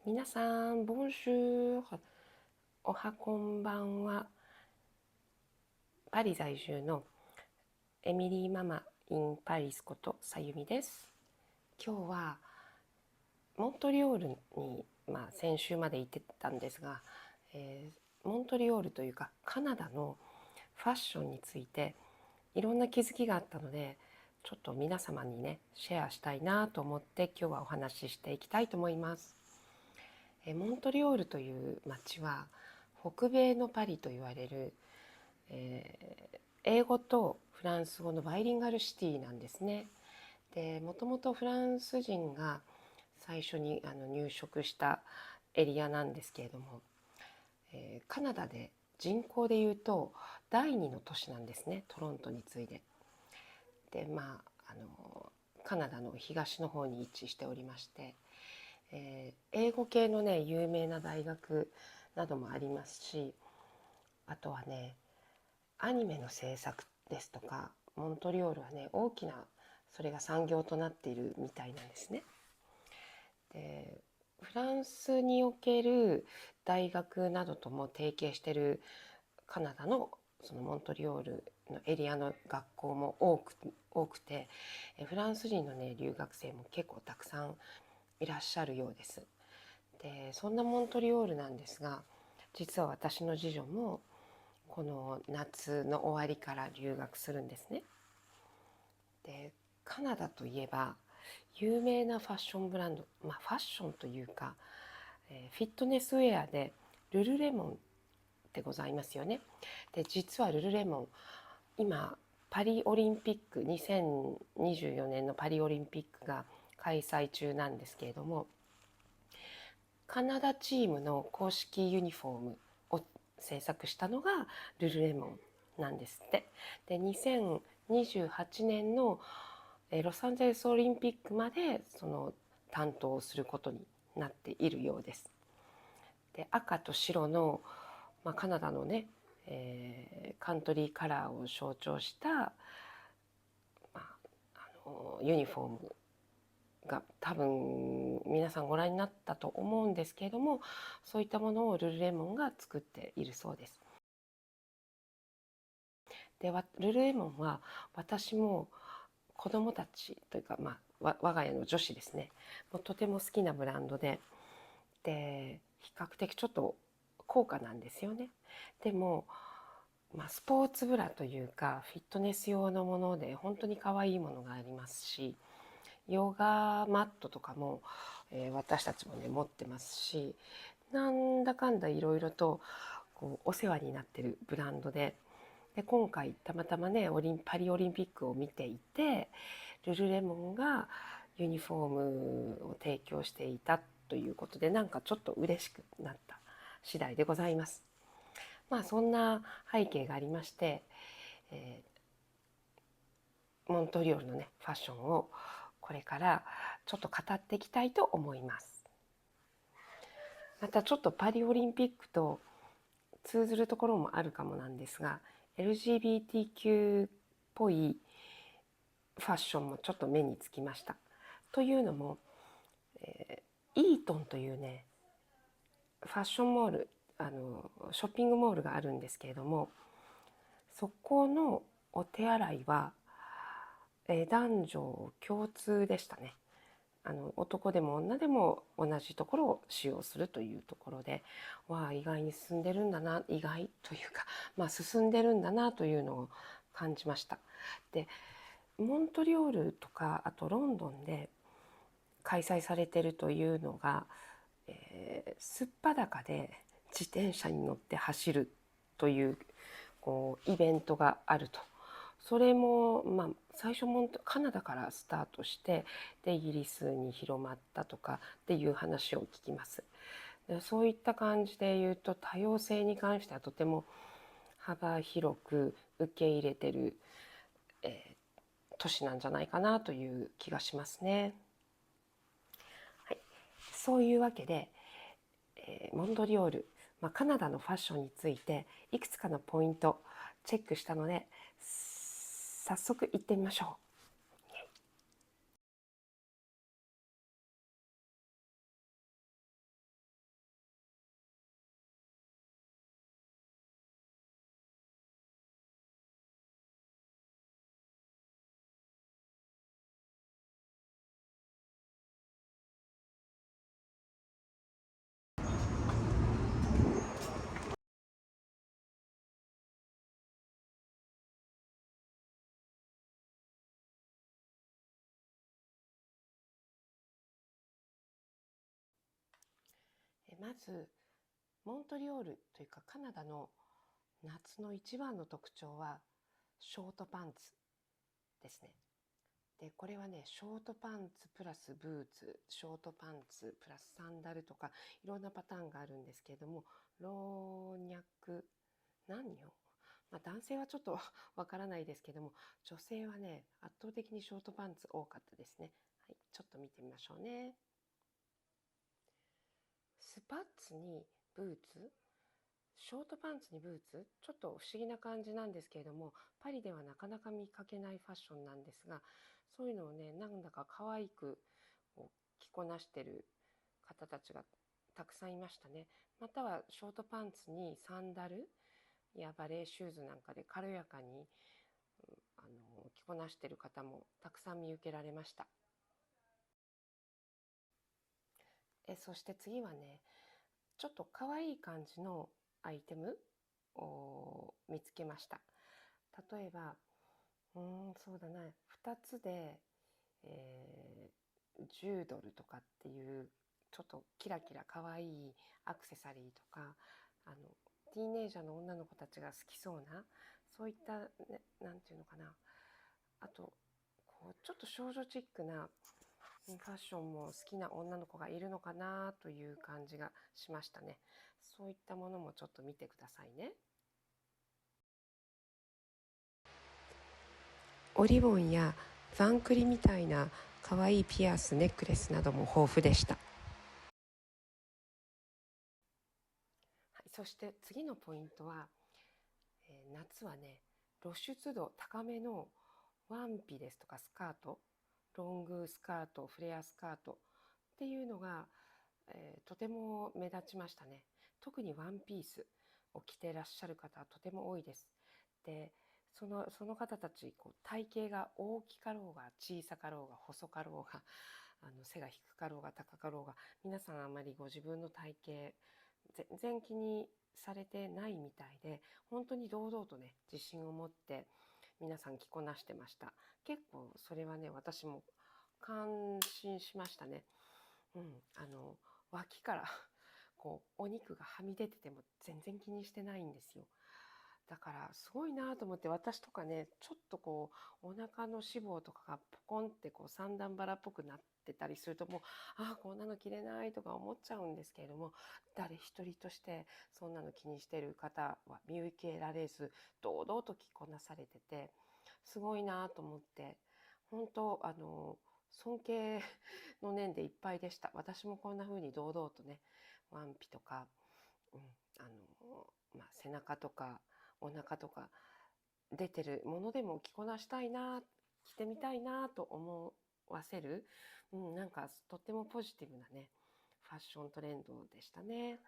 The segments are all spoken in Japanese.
皆さん、ボンジュール。おはこんばんは。パリ在住のエミリーママ in パリスことさゆみです。今日はモントリオールに、先週まで行ってたんですが、モントリオールというかカナダのファッションについていろんな気づきがあったので、ちょっと皆様にねシェアしたいなと思って今日はお話ししていきたいと思います。モントリオールという町は北米のパリと言われる、英語とフランス語のバイリンガルシティなんですね。で、もともとフランス人が最初に入植したエリアなんですけれども、カナダで人口でいうと第2の都市なんですね、トロントに次いで。で、カナダの東の方に位置しておりまして、英語系のね有名な大学などもありますし、あとはねアニメの制作ですとか、モントリオールはね大きなそれが産業となっているみたいなんですね。で、フランスにおける大学などとも提携しているカナダのそのモントリオールのエリアの学校も多くて、フランス人のね留学生も結構たくさんいらっしゃるようです。で、そんなモントリオールなんですが、実は私の次女もこの夏の終わりから留学するんですね。で、カナダといえば有名なファッションブランド、ファッションというか、フィットネスウェアでルルレモンってございますよね。で、実はルルレモン、今パリオリンピック、2024年のパリオリンピックが開催中なんですけれども、カナダチームの公式ユニフォームを制作したのがルルレモンなんですって。で、2028年のロサンゼルスオリンピックまでその担当することになっているようです。で、赤と白の、カナダのね、カントリーカラーを象徴した、ユニフォームが多分皆さんご覧になったと思うんですけれども、そういったものをルルレモンが作っているそうです。で、ルルレモンは私も子どもたちというか、我が家の女子ですね、もうとても好きなブランドで、比較的ちょっと高価なんですよね。でも、スポーツブラというかフィットネス用のもので本当に可愛いものがありますし、ヨガマットとかも、私たちもね持ってますし、なんだかんだいろいろとこうお世話になってるブランドで、今回たまたまねパリオリンピックを見ていて、ルルレモンがユニフォームを提供していたということで、なんかちょっと嬉しくなった次第でございます。そんな背景がありまして、えモントリオールのねファッションをこれからちょっと語っていきたいと思います。またちょっとパリオリンピックと通ずるところもあるかもなんですが、 LGBTQ っぽいファッションもちょっと目につきました。というのも、イートンというねファッションモール、ショッピングモールがあるんですけれども、そこのお手洗いは、男女共通でしたね。男でも女でも同じところを使用するというところで、意外に進んでるんだな、意外というか、進んでるんだなというのを感じました。で、モントリオールとかあとロンドンで開催されているというのが、素っ裸で自転車に乗って走るという、イベントがあると。それも、最初もカナダからスタートして、でイギリスに広まったとかっていう話を聞きます。で、そういった感じで言うと多様性に関してはとても幅広く受け入れてる、都市なんじゃないかなという気がしますね。はい、そういうわけで、モントリオール、カナダのファッションについていくつかのポイントチェックしたので、早速行ってみましょう。まずモントリオールというかカナダの夏の一番の特徴はショートパンツですね。でこれはね、ショートパンツプラスブーツ、ショートパンツプラスサンダルとかいろんなパターンがあるんですけれども、老若男女、男性はちょっとわからないですけども、女性はね圧倒的にショートパンツ多かったですね。はい、ちょっと見てみましょうね。スパッツにブーツ、ショートパンツにブーツ、ちょっと不思議な感じなんですけれども、パリではなかなか見かけないファッションなんですが、そういうのをね、なんだか可愛く着こなしてる方たちがたくさんいましたね。またはショートパンツにサンダルやバレーシューズなんかで軽やかに着こなしてる方もたくさん見受けられました。そして次はね、ちょっと可愛い感じのアイテムを見つけました。例えばそうだな、2つで、10ドルとかっていうちょっとキラキラ可愛いアクセサリーとか、ティーネイジャーの女の子たちが好きそうな、そういった、ね、なんていうのかな、あとちょっと少女チックなファッションも好きな女の子がいるのかなという感じがしましたね。そういったものもちょっと見てくださいね。オリボンやザンクリみたいな可愛いピアス、ネックレスなども豊富でした。はい、そして次のポイントは、夏はね、露出度高めのワンピですとかスカート、ロングスカート、フレアスカートっていうのが、とても目立ちましたね。特にワンピースを着てらっしゃる方はとても多いです。でその方たち体型が大きかろうが小さかろうが細かろうが背が低かろうが高かろうが、皆さんあまりご自分の体型全然気にされてないみたいで、本当に堂々とね自信を持って皆さん着こなしてました。結構それはね、私も感心しましたね。脇からお肉がはみ出てても全然気にしてないんですよ。だからすごいなと思って、私とかね、ちょっとお腹の脂肪とかがポコンって三段腹っぽくなってたりすると、もうこんなの着れないとか思っちゃうんですけれども、誰一人としてそんなの気にしてる方は見受けられず、堂々と着こなされててすごいなと思って、本当尊敬の念でいっぱいでした。私もこんな風に堂々とね、ワンピとか、背中とかお腹とか出てるものでも着こなしたいな、着てみたいなと思わせる、なんかとってもポジティブなねファッショントレンドでしたね。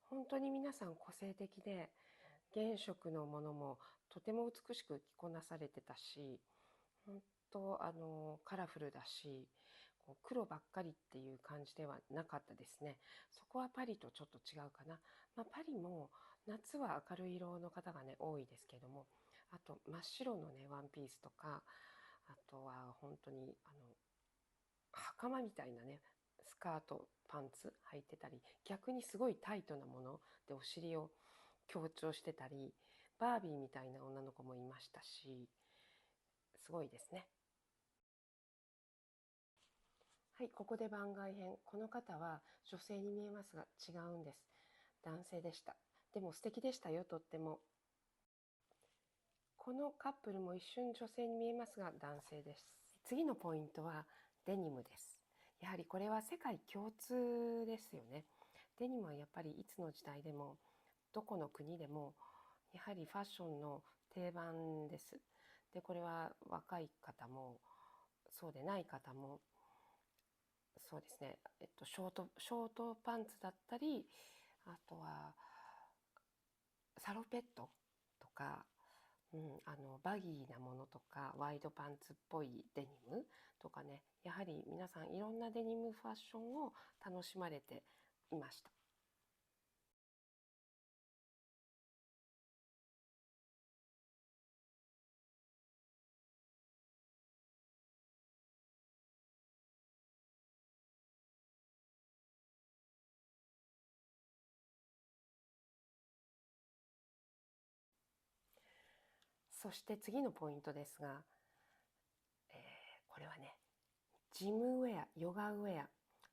本当に皆さん個性的で、原色のものもとても美しく着こなされてたし、本当カラフルだし、黒ばっかりっていう感じではなかったですね。そこはパリとちょっと違うかな。パリも夏は明るい色の方がね多いですけども、あと真っ白のねワンピースとか、あとは本当に袴みたいなねスカートパンツ履いてたり、逆にすごいタイトなものでお尻を強調してたり、バービーみたいな女の子もいましたし、すごいですね。はい、ここで番外編。この方は女性に見えますが違うんです。男性でした。でも素敵でしたよ、とっても。このカップルも一瞬女性に見えますが男性です。次のポイントはデニムです。やはりこれは世界共通ですよね。デニムはやっぱりいつの時代でもどこの国でもやはりファッションの定番です。でこれは若い方もそうでない方もそうですね、ショートパンツだったり、あとはサロペットとか、バギーなものとかワイドパンツっぽいデニムとかね、やはり皆さんいろんなデニムファッションを楽しまれていました。そして次のポイントですが、これはね、ジムウェア、ヨガウェア、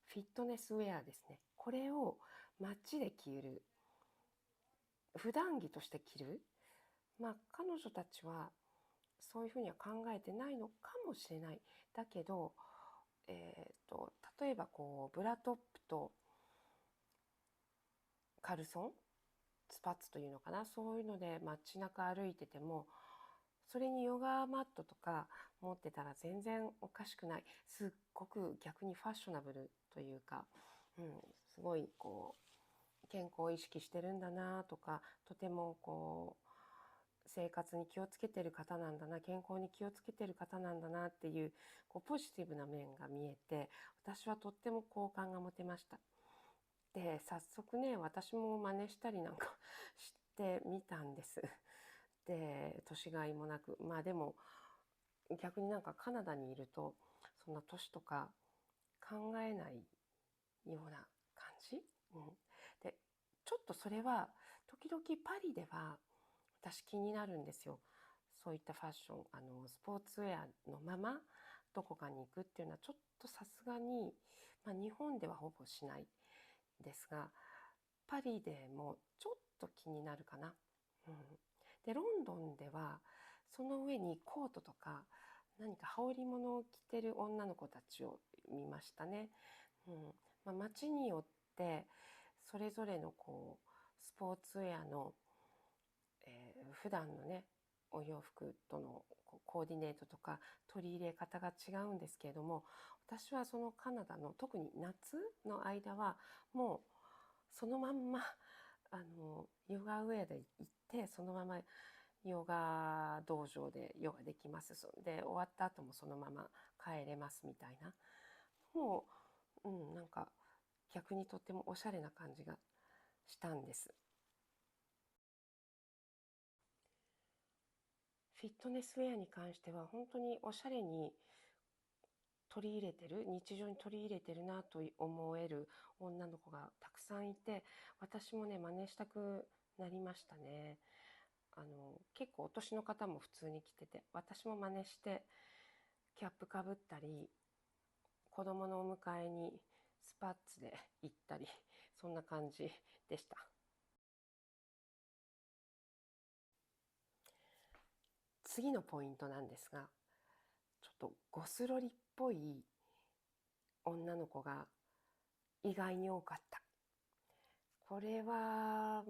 フィットネスウェアですね。これを街で着る、普段着として着る。彼女たちはそういうふうには考えてないのかもしれない。だけど、例えばブラトップとカルソン、スパッツというのかな、そういうので街中歩いてても、それにヨガマットとか持ってたら全然おかしくない。すっごく逆にファッショナブルというか、すごい健康を意識してるんだなとか、とても生活に気をつけてる方なんだな、健康に気をつけてる方なんだなっていう、ポジティブな面が見えて、私はとっても好感が持てました。で、早速ね、私も真似したりなんかしてみたんです。で、年がいもなく。でも、逆になんかカナダにいると、そんな年とか考えないような感じ、で、ちょっとそれは、時々パリでは私気になるんですよ。そういったファッション、スポーツウェアのままどこかに行くっていうのはちょっとさすがに、日本ではほぼしないですが、パリでもちょっと気になるかな。で、ロンドンではその上にコートとか何か羽織物を着てる女の子たちを見ましたね。街によってそれぞれのスポーツウェアの、普段のねお洋服とのコーディネートとか取り入れ方が違うんですけれども、私はそのカナダの特に夏の間はもうそのまんまヨガウェアで行ってそのままヨガ道場でヨガできます。で終わった後もそのまま帰れますみたいな、もう、なんか逆にとってもおしゃれな感じがしたんです。フィットネスウェアに関しては本当におしゃれに取り入れてる、日常に取り入れてるなと思える女の子がたくさんいて、私もね真似したくなりましたね。結構お年の方も普通に着てて、私も真似してキャップかぶったり、子供のお迎えにスパッツで行ったり、そんな感じでした。次のポイントなんですが、ちょっとゴスロリっぽい女の子が意外に多かった。これは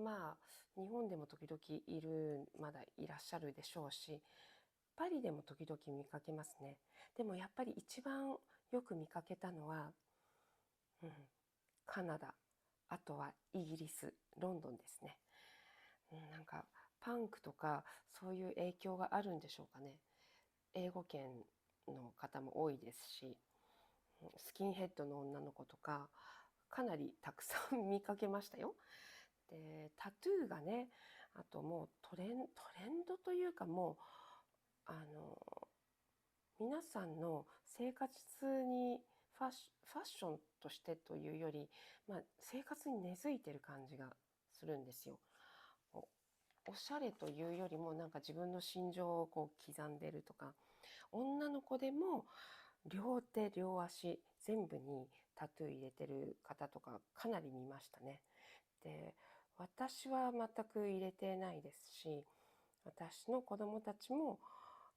日本でも時々まだいらっしゃるでしょうし、パリでも時々見かけますね。でもやっぱり一番よく見かけたのは、カナダ、あとはイギリス、ロンドンですね。なんかパンクとかそういう影響があるんでしょうかね。英語圏の方も多いですし、スキンヘッドの女の子とかかなりたくさん見かけましたよ。で、タトゥーがね、あともうトレンドというか、もう皆さんの生活にファッションとしてというより、生活に根付いてる感じがするんですよ。おしゃれというよりもなんか自分の心情を刻んでるとか、女の子でも両手両足全部にタトゥー入れてる方とかかなり見ましたね。で、私は全く入れてないですし、私の子供たちも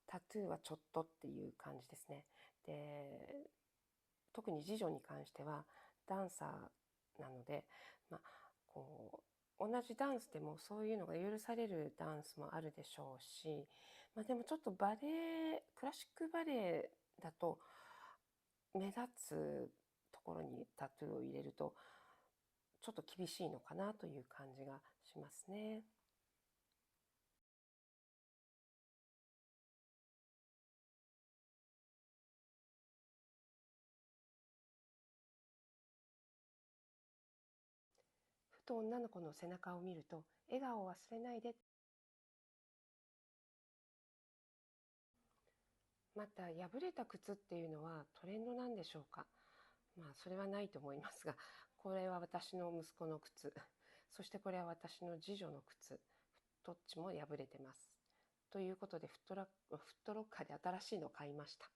タトゥーはちょっとっていう感じですね。で、特に次女に関してはダンサーなので、同じダンスでもそういうのが許されるダンスもあるでしょうし、でもちょっとクラシックバレエだと目立つところにタトゥーを入れるとちょっと厳しいのかなという感じがしますね。ふと女の子の背中を見ると笑顔を忘れないで。また破れた靴っていうのはトレンドなんでしょうか。それはないと思いますが、これは私の息子の靴、そしてこれは私の次女の靴、どっちも破れてます。ということでフットロッカーで新しいのを買いました。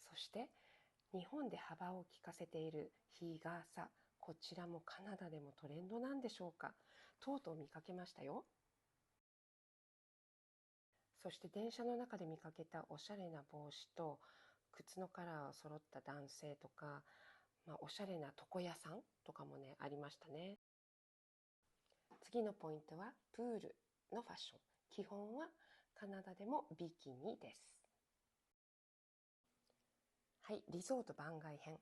そして日本で幅を利かせている日傘、こちらもカナダでもトレンドなんでしょうか。とうとう見かけましたよ。そして電車の中で見かけたおしゃれな帽子と靴のカラーが揃った男性とか、おしゃれな床屋さんとかもねありましたね。次のポイントはプールのファッション。基本はカナダでもビキニです。はい、リゾート番外編。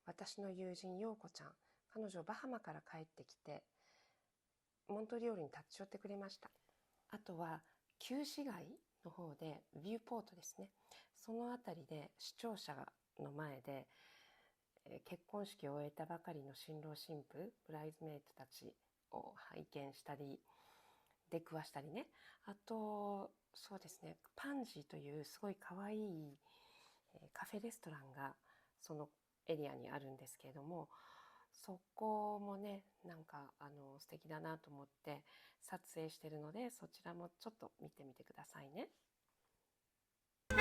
私の友人陽子ちゃん、彼女バハマから帰ってきてモントリオールに立ち寄ってくれました。あとは旧市街の方でビューポートですね、その辺りで視聴者の前で結婚式を終えたばかりの新郎新婦、ブライズメイトたちを拝見したり出くわしたりね。あとそうですね、パンジーというすごいかわいいカフェレストランがそのエリアにあるんですけれども、そこもねなんか素敵だなと思って撮影してるので、そちらもちょっと見てみてくださいね。ちょう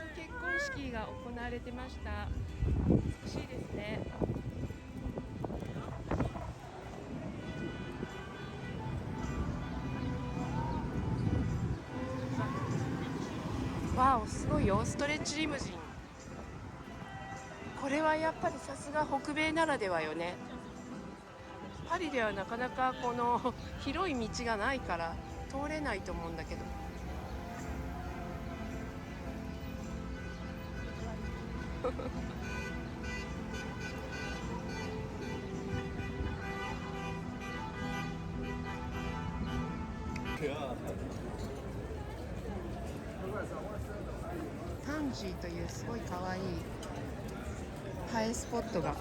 ど結婚式が行われてました。美しいですね。わお、すごいよ、ストレッチリムジン。これはやっぱりさすが北米ならではよね。パリではなかなかこの広い道がないから通れないと思うんだけど。タンジーというすごいかわいい映えスポットがあ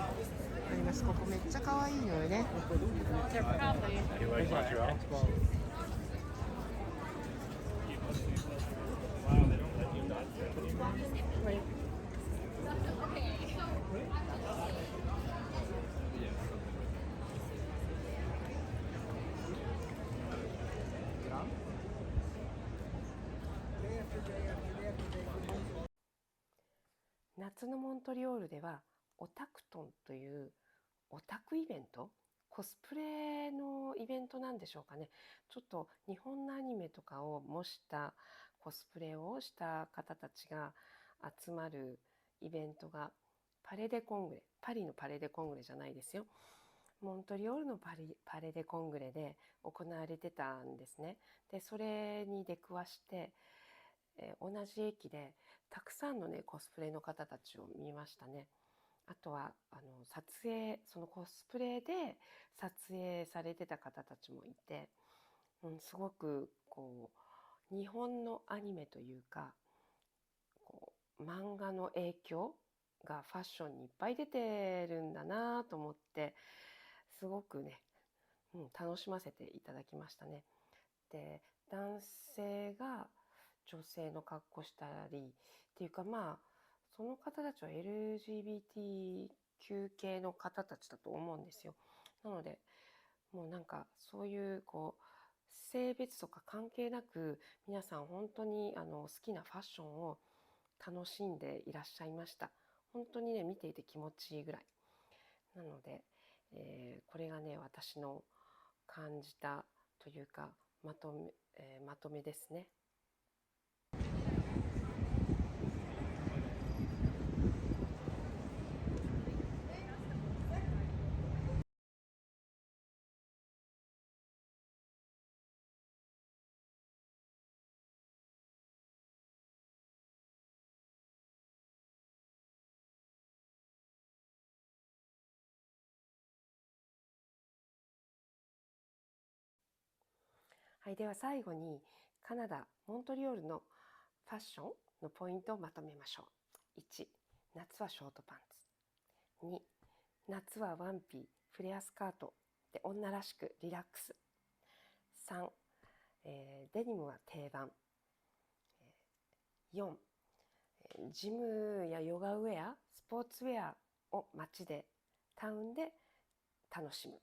ります。ここめっちゃかわいいのよね。夏のモントリオールではオタクトンというオタクイベント、コスプレのイベントなんでしょうかね。ちょっと日本のアニメとかを模したコスプレをした方たちが集まるイベントがパレデコングレ、パリのパレデコングレじゃないですよ、モントリオールのパレデコングレで行われてたんですね。でそれに出くわして同じ駅でたくさんのねコスプレの方たちを見ましたね。あとは撮影、そのコスプレで撮影されてた方たちもいて、すごくこう日本のアニメというかこう漫画の影響がファッションにいっぱい出てるんだなと思って、すごくね、楽しませていただきましたね。で男性が女性の格好したりっていうか、その方たちは LGBTQ 系の方たちだと思うんですよ。なのでもうなんかそういう性別とか関係なく皆さん本当に好きなファッションを楽しんでいらっしゃいました。本当にね見ていて気持ちいいぐらいなので、これがね私の感じたというかまとめですね。はい、では最後にカナダ・モントリオールのファッションのポイントをまとめましょう。1、夏はショートパンツ。2、夏はワンピー、フレアスカートで女らしくリラックス。3、デニムは定番。4、ジムやヨガウェア、ツウェアを街でタウンで楽しむ。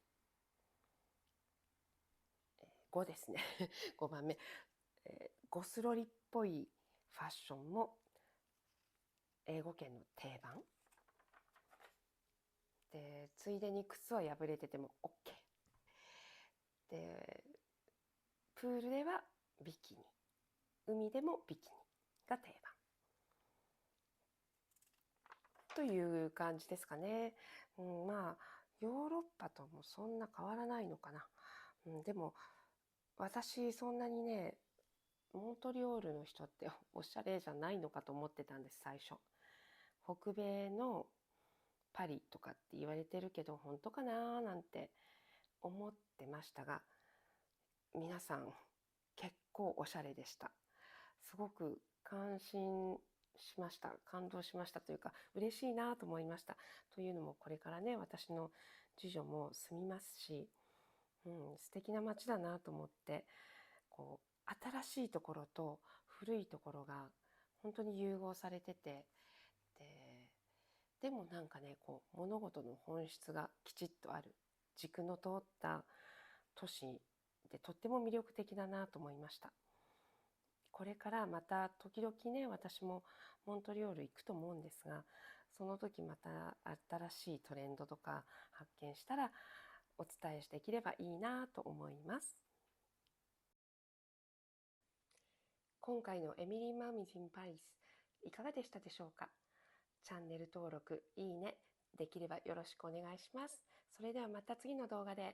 5ですね5番目、ゴスロリっぽいファッションも英語圏の定番で、ついでに靴は破れてても OK で、プールではビキニ、海でもビキニが定番という感じですかね。まあヨーロッパともそんな変わらないのかな。でも私そんなにね、モントリオールの人っておしゃれじゃないのかと思ってたんです、最初。北米のパリとかって言われてるけど本当かななんて思ってましたが、皆さん結構おしゃれでした。すごく感動しましたというか、嬉しいなと思いました。というのもこれからね、私の次女も住みますし、素敵な街だなと思って、こう新しいところと古いところが本当に融合されてて、でもなんかね、こう物事の本質がきちっとある軸の通った都市でとっても魅力的だなと思いました。これからまた時々ね、私もモントリオール行くと思うんですが、その時また新しいトレンドとか発見したらお伝えできればいいなと思います。今回のエミリー・マミズ・イン・パリス、いかがでしたでしょうか。チャンネル登録、いいね、できればよろしくお願いします。それではまた次の動画で。